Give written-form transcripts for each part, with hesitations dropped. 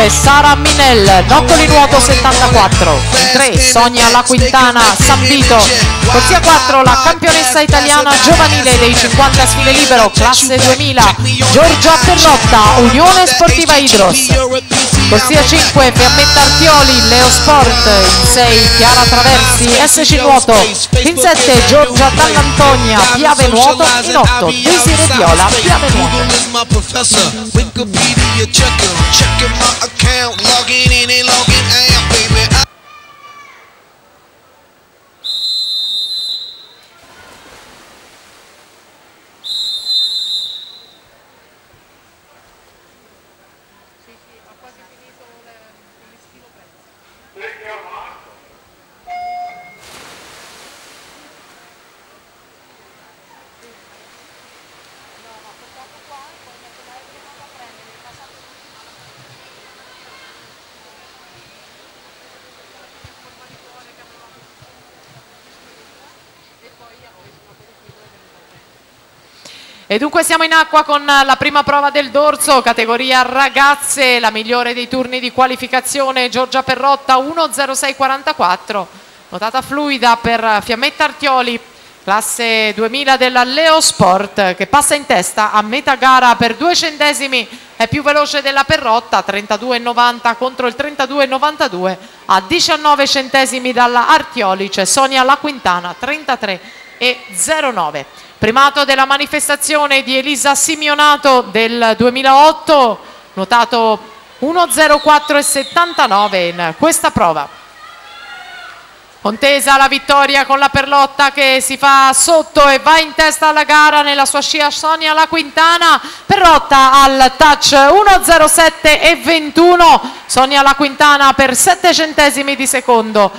2 Sara Minel, Noccoli Nuoto 74. In 3 Sonia La Quintana, San Vito. Corsia 4 la campionessa italiana giovanile dei 50 sfide libero, classe 2000, Giorgia Perrotta, Unione Sportiva Idros. Corsia 5 Fiammetta Artioli, Leo Sport. In 6 Chiara Traversi, SC Nuoto. In 7 Giorgia Dall'Antonia, Piave Nuoto. In 8 Desire Viola, Piave Nuoto. E dunque siamo in acqua con la prima prova del dorso, categoria ragazze, la migliore dei turni di qualificazione, Giorgia Perrotta 1.06.44, nuotata fluida per Fiammetta Artioli, classe 2000 della Leo Sport, che passa in testa a metà gara per 2 centesimi, è più veloce della Perrotta, 32,90 contro il 32,92, a 19 centesimi dalla Artioli c'è Sonia La Quintana, 33,09. Primato della manifestazione di Elisa Simionato del 2008, nuotato 1.04.79 in questa prova. Contesa la vittoria con la Perrotta che si fa sotto e va in testa alla gara nella sua scia Sonia La Quintana. Perrotta al touch 1.07.21, Sonia La Quintana per 7 centesimi di secondo.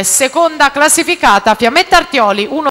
Seconda classificata Fiammetta Artioli 1.